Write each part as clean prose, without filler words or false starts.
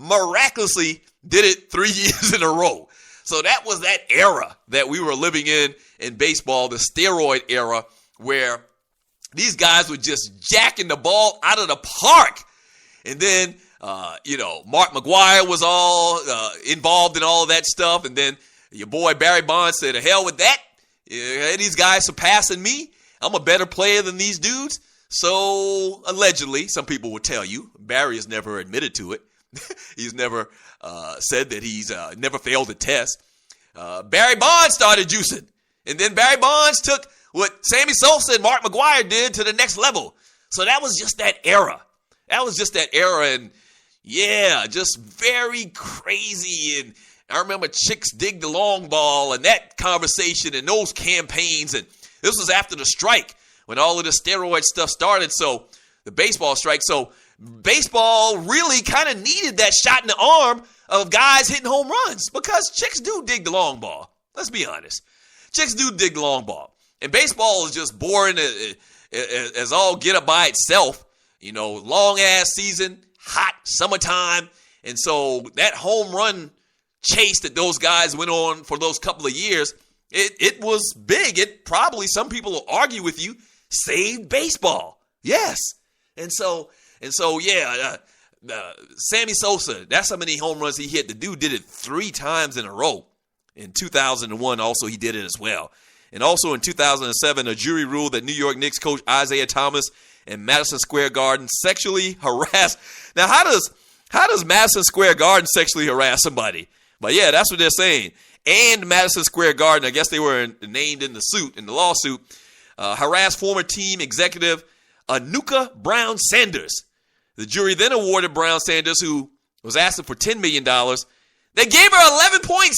miraculously did it 3 years in a row. So that was that era that we were living in baseball, the steroid era, where these guys were just jacking the ball out of the park. And then, Mark McGwire was all involved in all of that stuff. And then your boy Barry Bonds said, to hell with that. These guys surpassing me. I'm a better player than these dudes. So allegedly, some people will tell you, Barry has never admitted to it. He's never said that he's never failed a test. Barry Bonds started juicing. And then Barry Bonds took what Sammy Sosa and Mark McGwire did to the next level. So that was just that era. And yeah, just very crazy. And I remember Chicks Dig the Long Ball and that conversation and those campaigns. And this was after the strike when all of the steroid stuff started. So the baseball strike. So baseball really kind of needed that shot in the arm of guys hitting home runs because chicks do dig the long ball. Let's be honest. Chicks do dig the long ball. And baseball is just boring as all get up by itself. Long ass season, hot summertime. And so that home run chase that those guys went on for those couple of years, it was big. It probably, some people will argue with you, saved baseball. Yes. And so Sammy Sosa, that's how many home runs he hit. The dude did it 3 times in a row. In 2001, also, he did it as well. And also in 2007, a jury ruled that New York Knicks coach Isaiah Thomas in Madison Square Garden sexually harassed. Now, how does Madison Square Garden sexually harass somebody? But yeah, that's what they're saying. And Madison Square Garden, I guess they were named in the lawsuit, harassed former team executive Anuka Brown Sanders. The jury then awarded Brown Sanders, who was asking for $10 million. They gave her 11.6.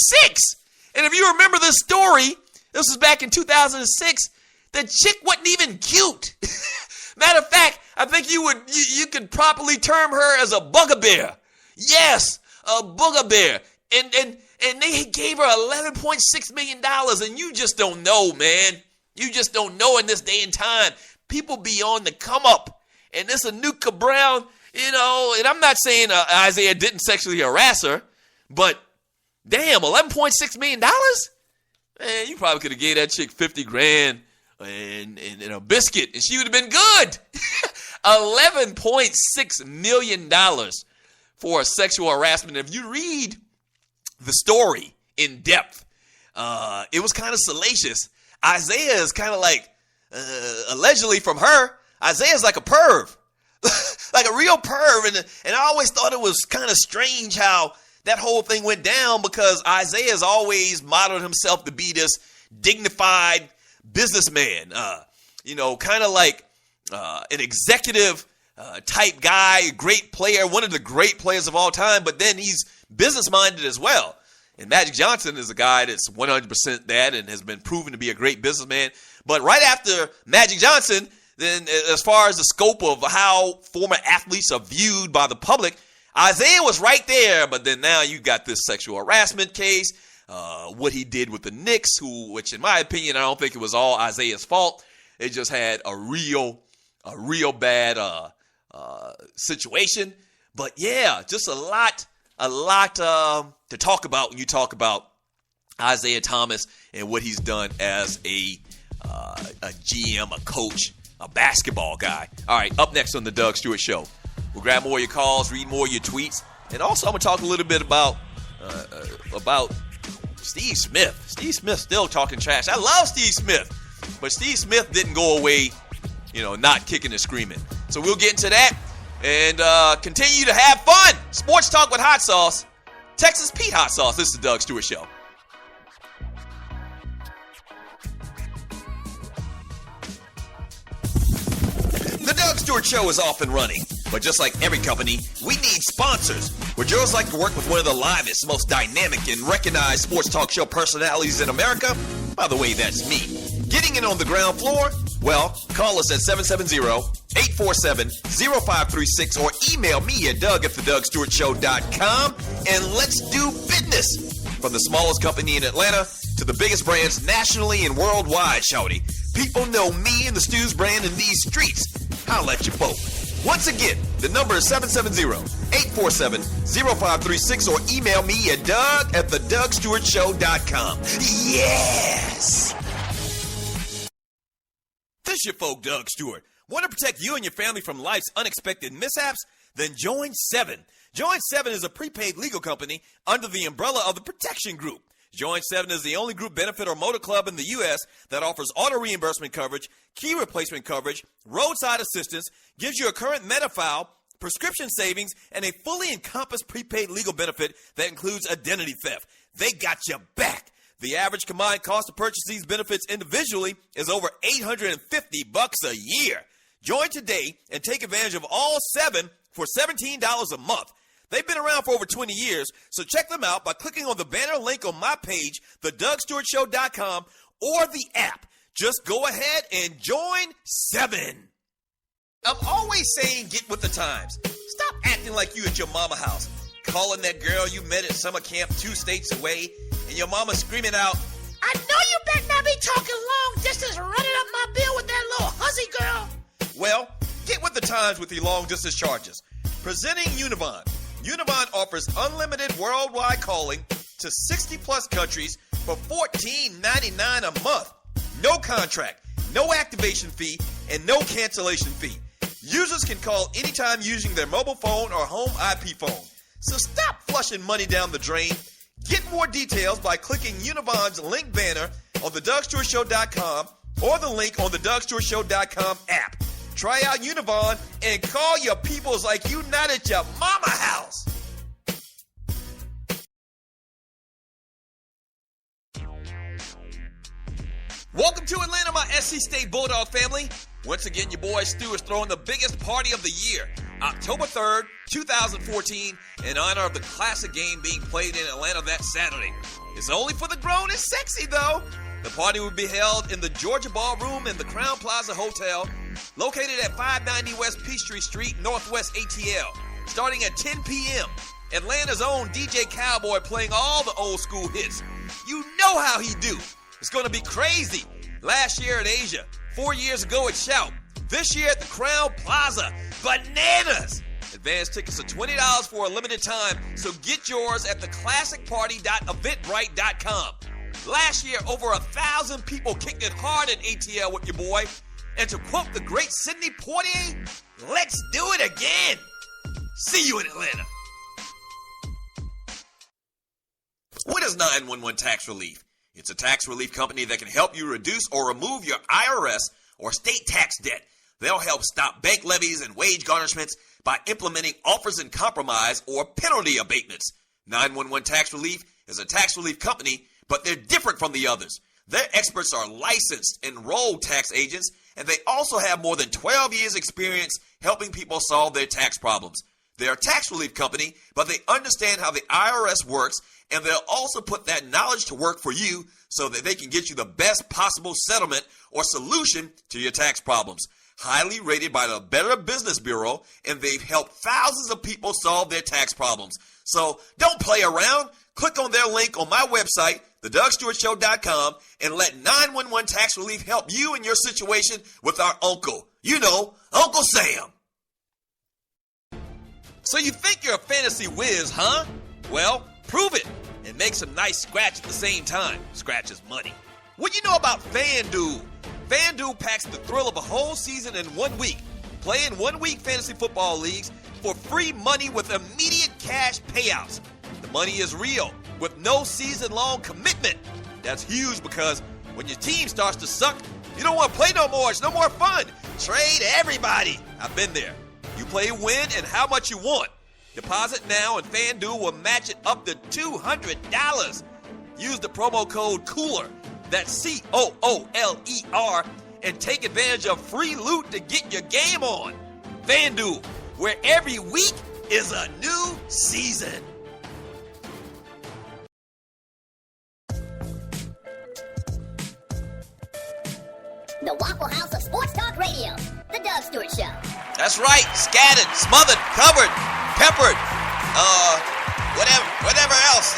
And if you remember this story, this was back in 2006. The chick wasn't even cute. Matter of fact, I think you could properly term her as a bugaboo. Yes, a bugaboo. And they gave her $11.6 million. And you just don't know, man. You just don't know in this day and time. People be on the come up. And this Anuka Brown, and I'm not saying Isaiah didn't sexually harass her, but damn, $11.6 million? Man, you probably could have gave that chick $50,000 and a biscuit, and she would have been good. $11.6 million for a sexual harassment. If you read the story in depth, it was kind of salacious. Isaiah is kind of like, allegedly from her, Isaiah's like a perv, like a real perv. And I always thought it was kind of strange how that whole thing went down because Isaiah's always modeled himself to be this dignified businessman, kind of like an executive type guy, great player, one of the great players of all time, but then he's business-minded as well. And Magic Johnson is a guy that's 100% that and has been proven to be a great businessman. But right after Magic Johnson, then as far as the scope of how former athletes are viewed by the public, Isaiah was right there. But then now you got this sexual harassment case, what he did with the Knicks, which in my opinion, I don't think it was all Isaiah's fault. It just had a real bad situation. But yeah, just a lot to talk about when you talk about Isaiah Thomas and what he's done as a GM, a coach, a basketball guy. All right, up next on the Doug Stewart Show, we'll grab more of your calls, read more of your tweets, and also I'm gonna talk a little bit about Steve Smith. Steve Smith still talking trash. I love Steve Smith, but Steve Smith didn't go away, not kicking and screaming. So we'll get into that and continue to have fun. Sports talk with hot sauce. Texas Pete hot sauce. This is the Doug Stewart Show. The Doug Stewart Show is off and running, but just like every company, we need sponsors. Would yours like to work with one of the livest, most dynamic, and recognized sports talk show personalities in America? By the way, that's me. Getting in on the ground floor? Well, call us at 770-847-0536 or email me at doug@thedougstewartshow.com and let's do business. From the smallest company in Atlanta to the biggest brands nationally and worldwide, shawty. People know me and the Stews brand in these streets. Holla at your boat. Once again, the number is 770-847-0536 or email me at doug@thedougstewartshow.com. Yes! This your folk, Doug Stewart. Want to protect you and your family from life's unexpected mishaps? Then join 7. Join 7 is a prepaid legal company under the umbrella of the Protection Group. Join 7 is the only group benefit or motor club in the U.S. that offers auto reimbursement coverage, key replacement coverage, roadside assistance, gives you a current Medi-file, prescription savings, and a fully encompassed prepaid legal benefit that includes identity theft. They got your back. The average combined cost to purchase these benefits individually is over $850 a year. Join today and take advantage of all 7 for $17 a month. They've been around for over 20 years, so check them out by clicking on the banner link on my page, thedougstewartshow.com, or the app. Just go ahead and join 7. I'm always saying get with the times. Stop acting like you at your mama house, calling that girl you met at summer camp 2 states away, and your mama screaming out, I know you better not be talking long distance running up my bill with that little hussy girl. Well, get with the times with your long distance charges. Presenting Univon. Univon offers unlimited worldwide calling to 60 plus countries for $14.99 a month. No contract, no activation fee, and no cancellation fee. Users can call anytime using their mobile phone or home IP phone. So stop flushing money down the drain. Get more details by clicking Univon's link banner on thedougstewartshow.com or the link on the DougStewartShow.com app. Try out Univon and call your peoples like you not at your mama house. Welcome to Atlanta, my SC State Bulldog family. Once again, your boy Stu is throwing the biggest party of the year, October 3rd, 2014, in honor of the classic game being played in Atlanta that Saturday. It's only for the grown and sexy, though. The party will be held in the Georgia Ballroom in the Crown Plaza Hotel, located at 590 West Peachtree Street, Northwest ATL, starting at 10 p.m. Atlanta's own DJ Cowboy playing all the old school hits. You know how he do. It's going to be crazy. Last year at Asia, 4 years ago at Shout, this year at the Crown Plaza, bananas. Advance tickets are $20 for a limited time, so get yours at theclassicparty.eventbrite.com. Last year, over 1,000 people kicked it hard at ATL with your boy. And to quote the great Sidney Poitier, let's do it again. See you in Atlanta. What is 911 Tax Relief? It's a tax relief company that can help you reduce or remove your IRS or state tax debt. They'll help stop bank levies and wage garnishments by implementing offers in compromise or penalty abatements. 911 Tax Relief is a tax relief company, but they're different from the others. Their experts are licensed, enrolled tax agents, and they also have more than 12 years experience helping people solve their tax problems. They're a tax relief company, but they understand how the IRS works, and they'll also put that knowledge to work for you so that they can get you the best possible settlement or solution to your tax problems. Highly rated by the Better Business Bureau, and they've helped thousands of people solve their tax problems. So don't play around. Click on their link on my website, thedougstewartshow.com, and let 911 Tax Relief help you in your situation with our uncle. You know, Uncle Sam. So you think you're a fantasy whiz, huh? Well, prove it and make some nice scratch at the same time. Scratch is money. What you know about FanDuel? FanDuel packs the thrill of a whole season in 1 week. Play in 1 week fantasy football leagues for free money with immediate cash payouts. The money is real with no season-long commitment. That's huge because when your team starts to suck, you don't want to play no more. It's no more fun. Trade everybody. I've been there. You play when and how much you want. Deposit now and FanDuel will match it up to $200. Use the promo code COOLER, that's COOLER, and take advantage of free loot to get your game on. FanDuel, where every week is a new season. The Waffle House of Sports Talk Radio, The Doug Stewart Show. That's right, scattered, smothered, covered, peppered, whatever else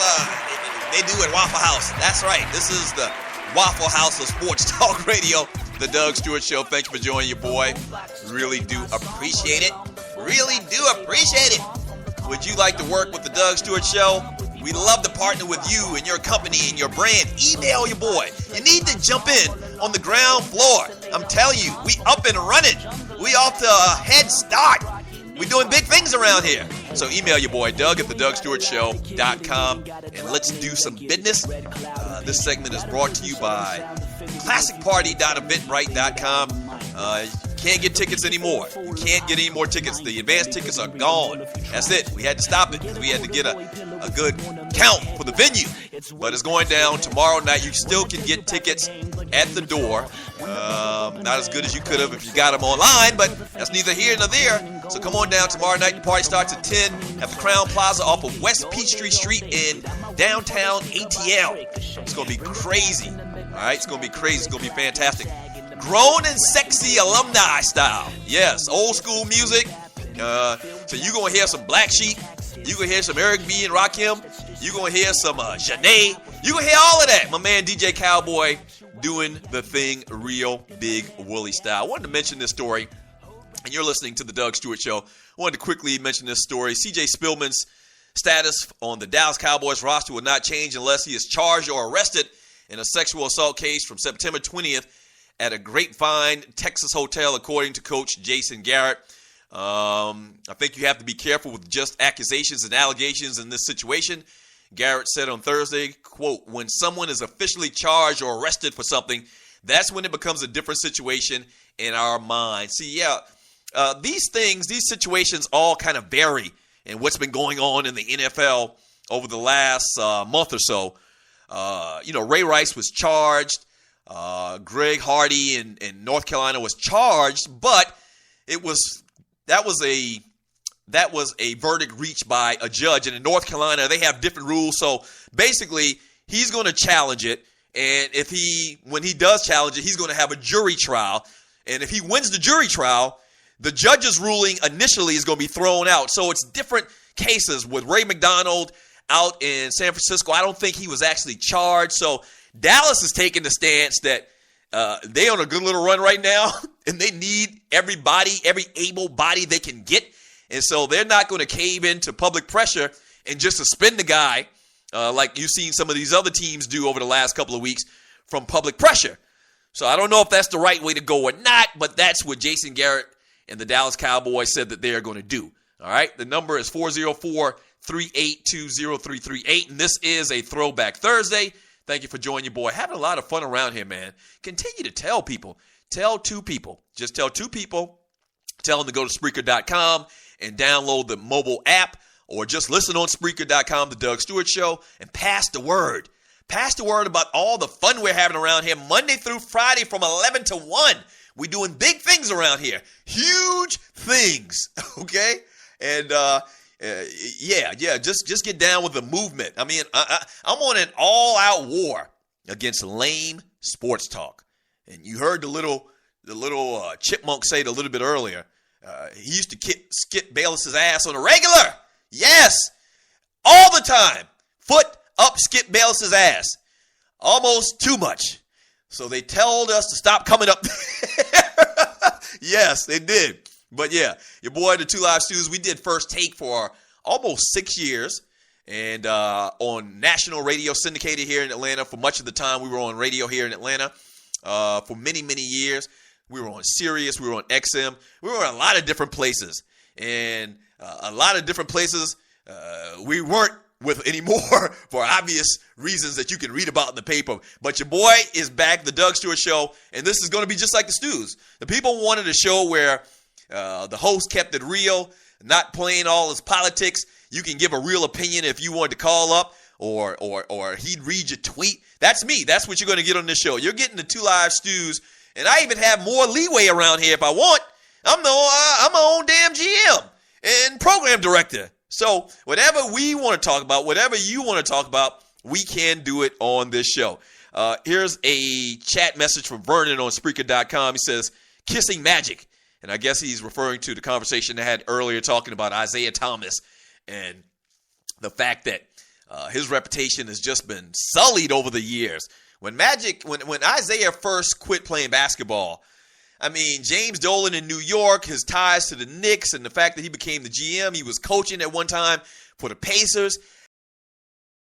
they do at Waffle House. That's right, this is the Waffle House of Sports Talk Radio, The Doug Stewart Show. Thanks for joining your boy. Really do appreciate it. really do appreciate it. Would you like to work with the Doug Stewart Show? We love to partner with you and your company and your brand. Email your boy. You need to jump in on the ground floor. I'm telling you, we up and running. We off to a head start. We're doing big things around here. So email your boy, Doug at thedougstewartshow.com, and let's do some business. This segment is brought to you by classicparty.eventbrite.com. You can't get tickets anymore. You can't get any more tickets. The advanced tickets are gone. That's it. We had to stop it because we had to get a good count for the venue. But it's going down tomorrow night. You still can get tickets at the door. Not as good as you could have if you got them online, but that's neither here nor there. So come on down tomorrow night. The party starts at 10 at the Crown Plaza off of West Peachtree Street in downtown ATL. It's going to be crazy. All right, it's going to be crazy. It's going to be fantastic. Grown and sexy alumni style. Yes, old school music. So you're going to hear some Black Sheep. You're going to hear some Eric B. and Rakim. You're going to hear some Janae. You're going to hear all of that. My man DJ Cowboy doing the thing real big Willie style. I wanted to mention this story, and you're listening to the Doug Stewart Show. I wanted to quickly mention this story. C.J. Spillman's status on the Dallas Cowboys roster will not change unless he is charged or arrested in a sexual assault case from September 20th at a Grapevine, Texas hotel, according to Coach Jason Garrett. I think you have to be careful with just accusations and allegations in this situation. Garrett said on Thursday, quote, when someone is officially charged or arrested for something, that's when it becomes a different situation in our mind. See, these situations all kind of vary in what's been going on in the NFL over the last month or so. Ray Rice was charged. Greg Hardy in North Carolina was charged, but that was a verdict reached by a judge. And in North Carolina, they have different rules. So basically, he's going to challenge it. And when he does challenge it, he's going to have a jury trial. And if he wins the jury trial, the judge's ruling initially is going to be thrown out. So it's different cases. With Ray McDonald out in San Francisco, I don't think he was actually charged. So Dallas is taking the stance that they on a good little run right now, and they need every able body they can get. And so they're not going to cave into public pressure and just suspend the guy like you've seen some of these other teams do over the last couple of weeks from public pressure. So I don't know if that's the right way to go or not, but that's what Jason Garrett and the Dallas Cowboys said that they are going to do. All right, the number is 404-382-0338, and this is a Throwback Thursday. Thank you for joining your boy. Having a lot of fun around here, man. Continue to tell people. Tell two people. Just tell two people. Tell them to go to Spreaker.com and download the mobile app, or just listen on Spreaker.com, The Doug Stewart Show, and pass the word. Pass the word about all the fun we're having around here Monday through Friday from 11 to 1. We're doing big things around here. Huge things, okay? And, just get down with the movement. I mean, I'm on an all-out war against lame sports talk. And you heard the little chipmunk say it a little bit earlier. He used to Skip Bayless's ass on a regular. Yes, all the time. Foot up Skip Bayless's ass. Almost too much. So they told us to stop coming up there. Yes, they did. But yeah, your boy, the Two Live Stews, we did First Take for almost 6 years. And on national radio, syndicated here in Atlanta. For much of the time, we were on radio here in Atlanta for many, many years. We were on Sirius. We were on XM. We were on a lot of different places. And a lot of different places we weren't with anymore for obvious reasons that you can read about in the paper. But your boy is back, the Doug Stewart Show, and this is going to be just like the Stews. The people wanted a show where the host kept it real, not playing all his politics. You can give a real opinion if you wanted to call up, or he'd read your tweet. That's me. That's what you're going to get on this show. You're getting the Two Live Stews, and I even have more leeway around here if I want. I'm my own damn GM and program director. So whatever we want to talk about, whatever you want to talk about, we can do it on this show. Here's a chat message from Vernon on Spreaker.com. He says, kissing magic. And I guess he's referring to the conversation I had earlier talking about Isaiah Thomas and the fact that his reputation has just been sullied over the years. When Isaiah first quit playing basketball, I mean, James Dolan in New York, his ties to the Knicks, and the fact that he became the GM, he was coaching at one time for the Pacers.